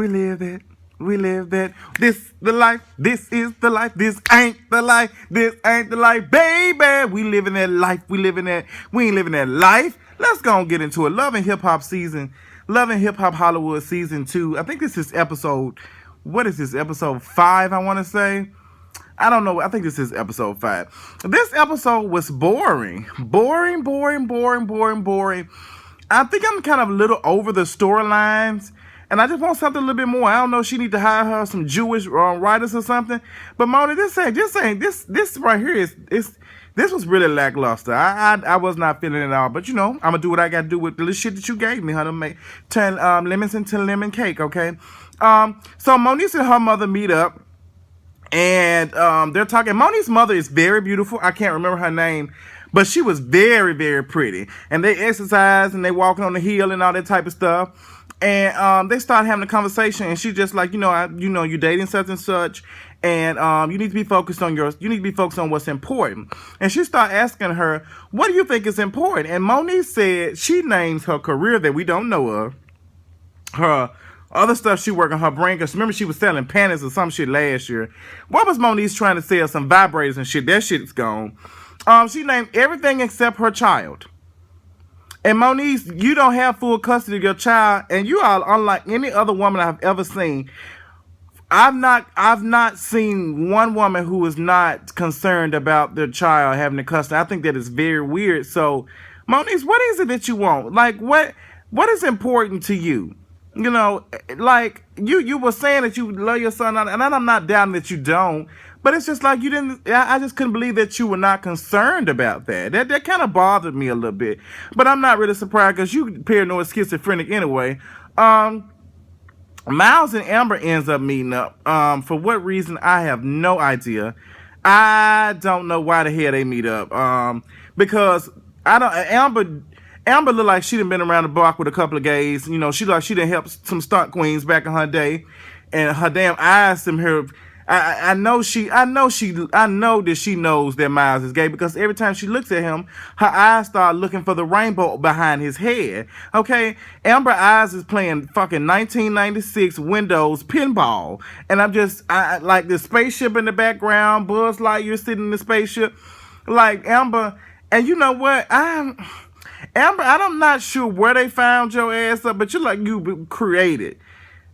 we live it. We live that. This the life. This is the life. This ain't the life. This ain't the life, baby. We living that life. We living that. We ain't living that life. Let's go and get into it. Love and Hip Hop season. Love and Hip Hop Hollywood season 2. I think this is episode. What is this? Episode 5, I want to say. I don't know. I think this is episode 5. This episode was boring. Boring. I think I'm kind of a little over the storylines. And I just want something a little bit more. I don't know. She need to hire her some Jewish writers or something. But Moni, this right here this was really lackluster. I was not feeling it at all. But you know, I'm gonna do what I gotta do with the little shit that you gave me, honey. Turn lemons into lemon cake, okay? So Moniece and her mother meet up, and they're talking. Moniece's mother is very beautiful. I can't remember her name. But she was very, very pretty. And they exercise and they walking on the hill and all that type of stuff. And they start having a conversation, and she just like, you're dating such and such, and you need to be focused on what's important. And she started asking her, what do you think is important? And Moniece said she names her career that we don't know of, her other stuff she working, her brain. Cause remember she was selling panties or some shit last year. What was Moniece trying to sell? Some vibrators and shit. That shit's gone. She named everything except her child. And Moniece, you don't have full custody of your child, and you are unlike any other woman I've ever seen. I've not seen one woman who is not concerned about their child having the custody. I think that is very weird. So, Moniece, what is it that you want? Like, what is important to you? You know, like you were saying that you love your son, and I'm not doubting that you don't. But it's just like you didn't. I just couldn't believe that you were not concerned about that. That kind of bothered me a little bit. But I'm not really surprised because you paranoid schizophrenic anyway. Miles and Amber ends up meeting up. For what reason, I have no idea. I don't know why the hell they meet up. Because I don't. Amber looked like she done been around the block with a couple of gays. You know, she done helped some stunt queens back in her day, and her damn eyes them here. I know that she knows that Miles is gay because every time she looks at him, her eyes start looking for the rainbow behind his head. Okay, Amber Eyes is playing fucking 1996 Windows pinball, and I like the spaceship in the background. Buzz Lightyear sitting in the spaceship, like Amber. And you know what? Amber, I'm not sure where they found your ass up, but you created.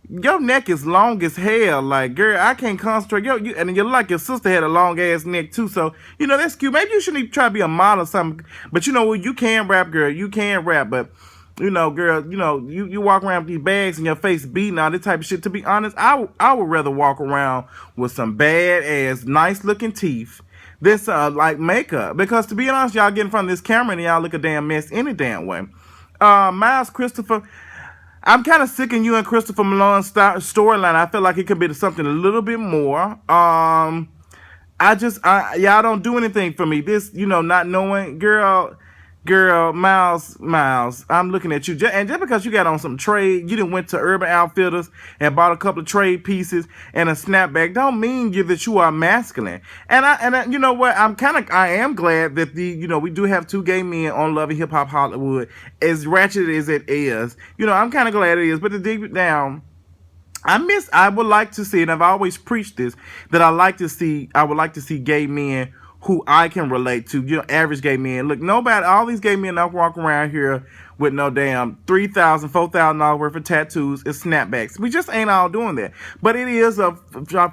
Your neck is long as hell. Like, girl, I can't concentrate. And you're like your sister had a long ass neck too. So, that's cute. Maybe you shouldn't try to be a model or something. But you can rap, girl. You can rap. But, girl, you walk around with these bags and your face beating, all this type of shit. To be honest, I would rather walk around with some bad ass, nice looking teeth than like makeup. Because to be honest, y'all get in front of this camera and y'all look a damn mess any damn way. Miles Christopher, I'm kind of sick of you and Christopher Malone's storyline. I feel like it could be something a little bit more. Y'all don't do anything for me. This, not knowing, girl, Miles, I'm looking at you. And just because you got on some trade, you done went to Urban Outfitters and bought a couple of trade pieces and a snapback, don't mean that you are masculine. And I you know what? I am glad that we do have 2 gay men on Love and Hip Hop Hollywood, as ratchet as it is. I'm kind of glad it is, but to dig it down, I would like to see, and I've always preached this, that I would like to see gay men who I can relate to, average gay men. Look, all these gay men that walk around here with no damn $3,000, $4,000 worth of tattoos and snapbacks. We just ain't all doing that. But it is a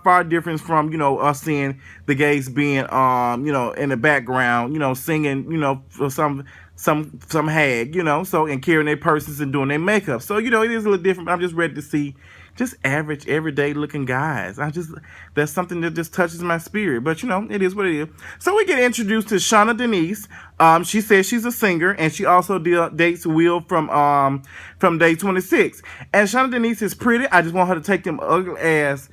far difference from, us seeing the gays being, in the background, singing, for some hag, so, and carrying their purses and doing their makeup. So, it is a little different, but I'm just ready to see just average, everyday looking guys. That's something that just touches my spirit. But, it is what it is. So we get introduced to Shauna Denise. She says she's a singer, and she also dates Will from Day 26. And Shauna Denise is pretty. I just want her to take them ugly ass.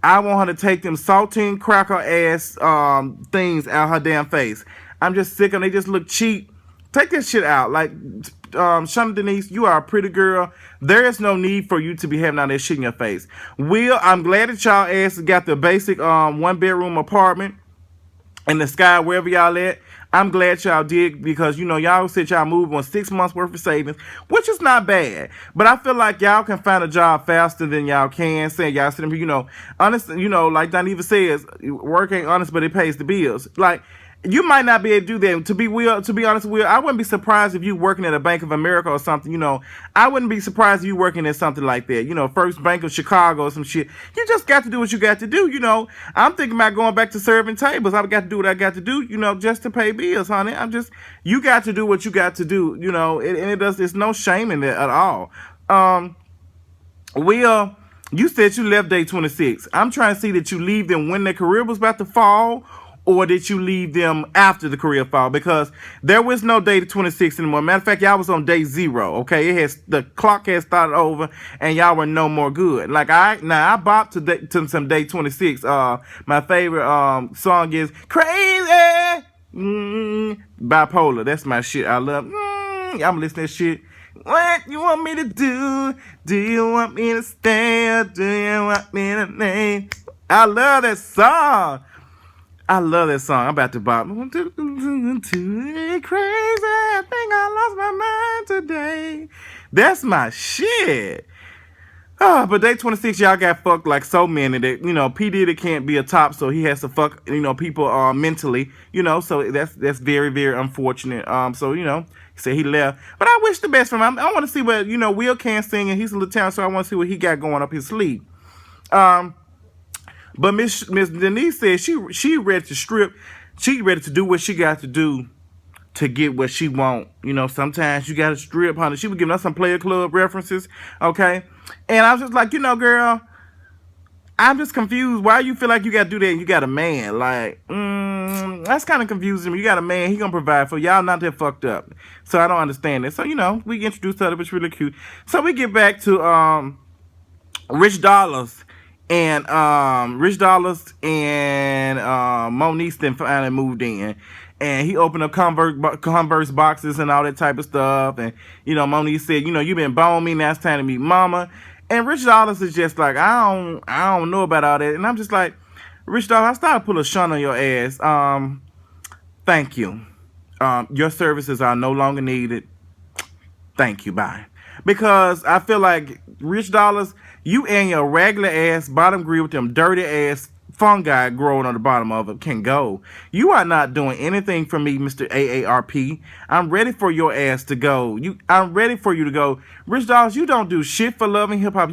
I want her to take them saltine cracker ass things out her damn face. I'm just sick of them. They just look cheap. Take this shit out. Like, Shauna Denise, you are a pretty girl. There is no need for you to be having all that shit in your face. Will, I'm glad that y'all asses got the basic 1-bedroom apartment. in the sky, wherever y'all at. I'm glad y'all did, because y'all said y'all moved on 6 months worth of savings, which is not bad. But I feel like y'all can find a job faster than y'all can. Saying y'all sitting here, honest, like Dineva says, work ain't honest, but it pays the bills. Like, you might not be able to do that. To be honest, Will, I wouldn't be surprised if you working at a Bank of America or something. I wouldn't be surprised if you working at something like that. First Bank of Chicago or some shit. You just got to do what you got to do. I'm thinking about going back to serving tables. I've got to do what I got to do. Just to pay bills, honey. You got to do what you got to do. There's no shame in that at all. Will, you said you left day 26. I'm trying to see that you leave them when their career was about to fall, or did you leave them after the career fall? Because there was no day to 26 anymore. Matter of fact, y'all was on day 0. Okay, the clock had started over, and y'all were no more good. Like I bopped to some day 26. My favorite song is "Crazy." Bipolar. That's my shit. I love. I'm listening to that shit. What you want me to do? Do you want me to stay, or do you want me to leave? I love that song. I'm about to bop. Crazy. I think I lost my mind today. That's my shit. Oh, but day 26, y'all got fucked like so many that, P. Diddy can't be a top, so he has to fuck, people mentally, so that's very, very unfortunate. So, he said he left. But I wish the best for him. I want to see what, Will can sing, and he's a little talented, so I want to see what he got going up his sleeve. But Miss Denise said she ready to strip. She ready to do what she got to do to get what she want. Sometimes you got to strip, honey. She was giving us some Player Club references, okay? And I was just like, girl, I'm just confused. Why you feel like you got to do that and you got a man? Like, that's kind of confusing. You got a man, he going to provide for y'all, not that fucked up. So I don't understand it. So, we introduced her, which really cute. So we get back to Rich Dollaz. And Moniece then finally moved in, and he opened up Converse boxes and all that type of stuff. And Moniece said, you been boning me, now it's time to meet mama. And Rich Dollaz is just like, I don't know about all that. And I'm just like, Rich Dollaz, I started to pull a Shauna on your ass. Thank you. Your services are no longer needed. Thank you, bye. Because I feel like Rich Dollaz, you and your regular ass bottom grid with them dirty ass fungi growing on the bottom of it can go. You are not doing anything for me, Mr. AARP. I'm ready for your ass to go. I'm ready for you to go. Rich Dollaz, you don't do shit for Love and Hip Hop.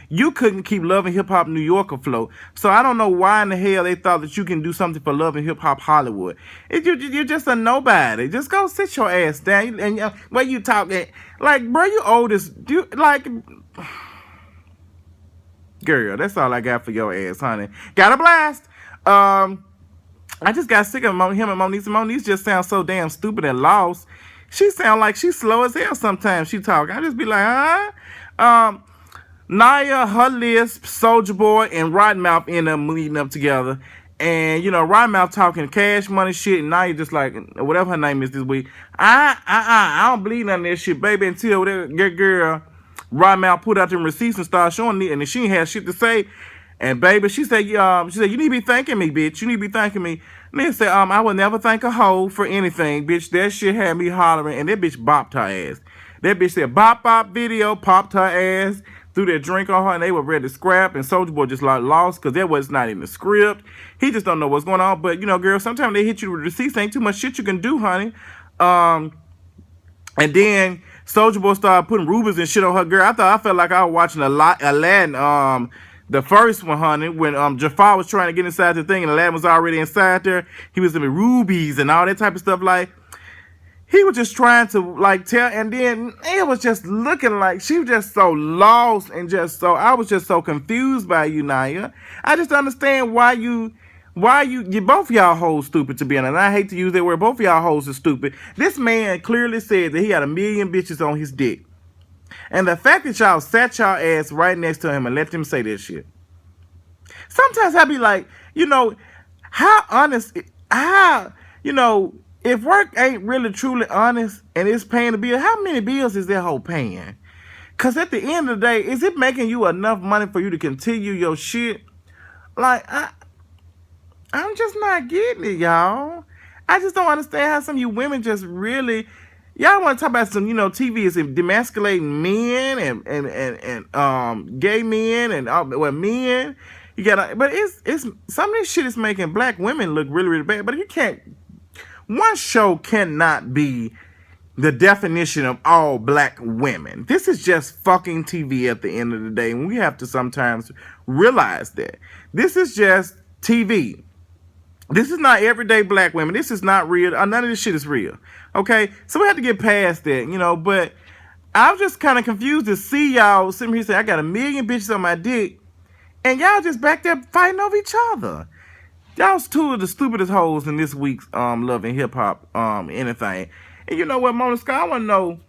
You couldn't keep Love and Hip Hop New York afloat. So I don't know why in the hell they thought that you can do something for Love and Hip Hop Hollywood. You're just a nobody. Just go sit your ass down. And where you talking? Like, bro, you old as girl, that's all I got for your ass, honey. Got a blast. I just got sick of him and Moniece. Moniece just sounds so damn stupid and lost. She sound like she's slow as hell sometimes she talk. I just be like, huh? Naya, her lisp, Soulja Boy, and Rodmouth end up meeting up together. And, Rodmouth talking cash money shit, and Naya just like, whatever her name is this week. I don't believe none of that shit, baby, until that girl Rodmouth put out them receipts and started showing it, and she ain't had shit to say. And baby, she said, you need to be thanking me, bitch. You need to be thanking me. And then said, I will never thank a hoe for anything, bitch. That shit had me hollering, and that bitch bopped her ass. That bitch said, bop, bop, video, popped her ass, threw that drink on her, and they were ready to scrap, and Soulja Boy just like lost, because that was not in the script. He just don't know what's going on. But, girl, sometimes they hit you with receipts. Ain't too much shit you can do, honey. And then Soulja Boy started putting rubies and shit on her, girl. I felt like I was watching Aladdin, the first one, honey, when Jafar was trying to get inside the thing and Aladdin was already inside there. He was doing rubies and all that type of stuff. Like, he was just trying to like tell, and then it was just looking like she was just so lost and I was just so confused by you, Naya. I just understand why you both y'all hoes stupid, to be honest. And I hate to use that word. Both y'all hoes are stupid. This man clearly said that he had 1 million bitches on his dick. And the fact that y'all sat y'all ass right next to him and let them say this shit. Sometimes I be like, how honest, if work ain't really truly honest and it's paying the bill, how many bills is that hoe paying? Because at the end of the day, is it making you enough money for you to continue your shit? Like, I'm just not getting it, y'all. I just don't understand how some of you women just really, y'all want to talk about some, TV is demasculating men and gay men and men. You gotta, but it's some of this shit is making black women look really really bad. But you can't. One show cannot be the definition of all black women. This is just fucking TV at the end of the day, and we have to sometimes realize that this is just TV. This is not everyday black women. This is not real. None of this shit is real. Okay? So we have to get past that, but I'm just kind of confused to see y'all sitting here saying, I got a million bitches on my dick, and y'all just back there fighting over each other. Y'all's two of the stupidest hoes in this week's Love and Hip Hop anything. And you know what, Mona Scott, I want to know,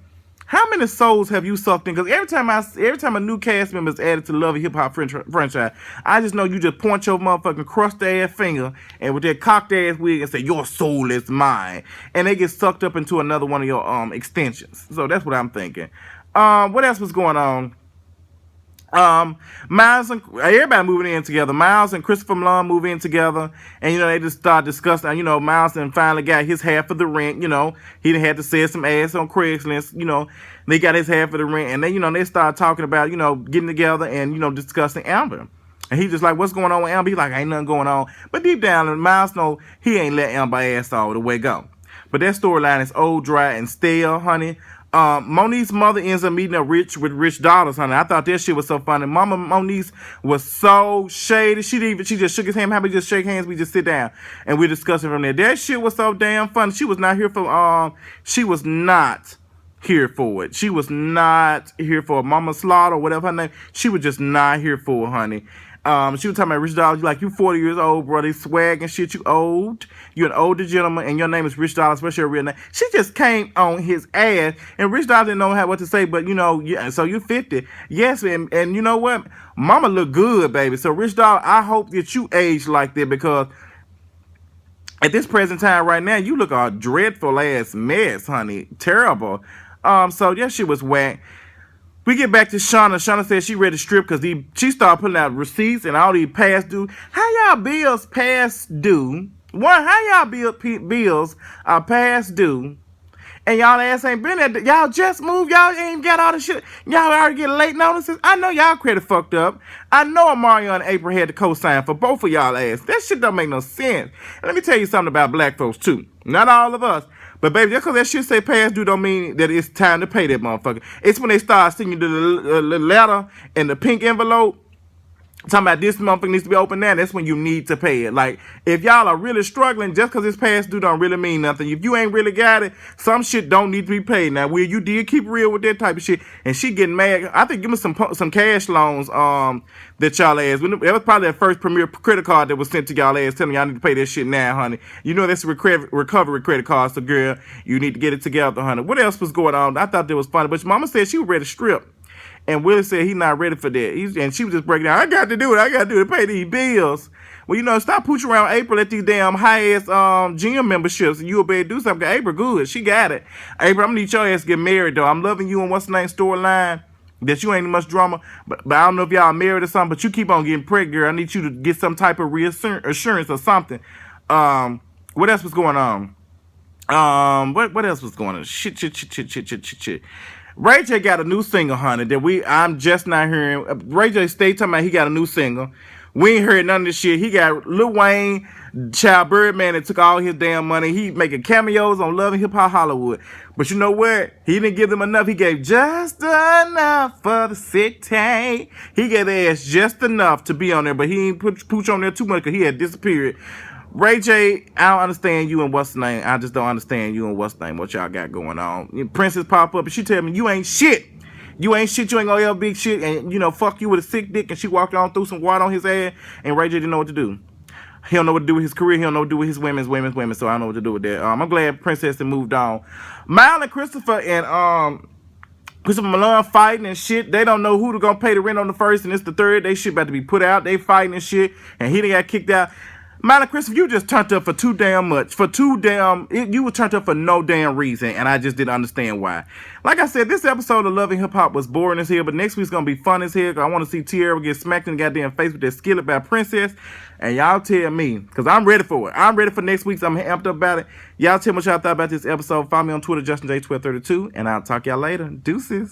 how many souls have you sucked in? Because every time a new cast member is added to the Love and Hip Hop franchise, I just know you just point your motherfucking crusty ass finger and with that cocked ass wig and say, your soul is mine. And they get sucked up into another one of your extensions. So that's what I'm thinking. What else was going on? Miles and everybody moving in together. Miles and Christopher Malone move in together, and they just start discussing. Miles then finally got his half of the rent. He done had to sell some ass on Craigslist. They got his half of the rent, and then they start talking about getting together and discussing Amber. And he just like, what's going on with Amber? He like, ain't nothing going on. But deep down, Miles know he ain't let Amber ass all the way go. But that storyline is old, dry, and stale, honey. Moniece's mother ends up meeting up with Rich Dollaz, honey. I thought that shit was so funny. Mama Moniece was so shady. She just shook his hand. How about just shake hands? We just sit down and we discussing from there. That shit was so damn funny. She was not here for She was not here for it. She was not here for Mama Slaughter, whatever her name. She was just not here for it, honey. She was talking about Rich Dollaz. Like, you 40 years old, bro. They swag and shit. You old. You're an older gentleman, and your name is Rich Dollaz. What's your real name? She just came on his ass, and Rich Dollaz didn't know what to say, but, yeah, so you're 50. Yes, and you know what? Mama look good, baby. So, Rich Dollaz, I hope that you age like that, because at this present time right now, you look a dreadful ass mess, honey. Terrible. So, that shit was whack. We get back to Shauna. Shauna said she ready to strip because she started putting out receipts and all these past due. How y'all bills past due? How y'all bills are past due? And y'all ass ain't been there. Y'all just moved. Y'all ain't got all the shit. Y'all already getting late notices. I know y'all credit fucked up. I know Mario and April had to co-sign for both of y'all ass. That shit don't make no sense. And let me tell you something about black folks too. Not all of us. But baby, just because that shit say past due don't mean that it's time to pay that motherfucker. It's when they start sending you the letter in the pink envelope, talking about this motherfucker needs to be open now. That's when you need to pay it. Like, if y'all are really struggling, just because it's past due don't really mean nothing. If you ain't really got it, some shit don't need to be paid. Now, Will, you did keep real with that type of shit, and she getting mad. I think give me some cash loans that y'all ass. That was probably that first Premier credit card that was sent to y'all ass telling y'all need to pay that shit now, honey. That's a recovery credit card, so girl, you need to get it together, honey. What else was going on? I thought that was funny, but your mama said she was ready to strip. And Willie said he's not ready for that. And she was just breaking down, I got to do it to pay these bills. Well, stop pooching around April at these damn high-ass gym memberships, and you'll be able to do something. April good. She got it. April, I'm going to need your ass to get married, though. I'm loving you and what's the name storyline, that you ain't much drama. But I don't know if y'all married or something, but you keep on getting pregnant, girl. I need you to get some type of reassurance or something. What else was going on? What else was going on? Shit. Ray J got a new single, honey, that I'm just not hearing. Ray J stayed talking about he got a new single. We ain't heard none of this shit. He got Lil Wayne, Child Birdman that took all his damn money. He making cameos on Love and Hip Hop Hollywood. But you know what? He didn't give them enough. He gave just enough for the city. He gave their ass just enough to be on there, but he ain't put Pooch on there too much because he had disappeared. Ray J, I don't understand you and what's the name. I just don't understand you and what's the name, what y'all got going on. Princess pop up and she tell me, you ain't shit. You ain't shit, you ain't gonna ever be shit. And, fuck you with a sick dick. And she walked on through some water on his ass. And Ray J didn't know what to do. He don't know what to do with his career. He don't know what to do with his women. So I don't know what to do with that. I'm glad Princess had moved on. Miles and Christopher and Christopher Malone fighting and shit. They don't know who to gonna pay the rent on the first and it's the third. They shit about to be put out. They fighting and shit. And he done got kicked out. Miley Christopher, you just turned up for too damn much. You were turned up for no damn reason, and I just didn't understand why. Like I said, this episode of Loving Hip Hop was boring as hell, but next week's gonna be fun as hell. I want to see Tierra get smacked in the goddamn face with that skillet by Princess. And y'all tell me, because I'm ready for it. I'm ready for next week's. I'm amped up about it. Y'all tell me what y'all thought about this episode. Follow me on Twitter, JustinJ1232, and I'll talk y'all later. Deuces.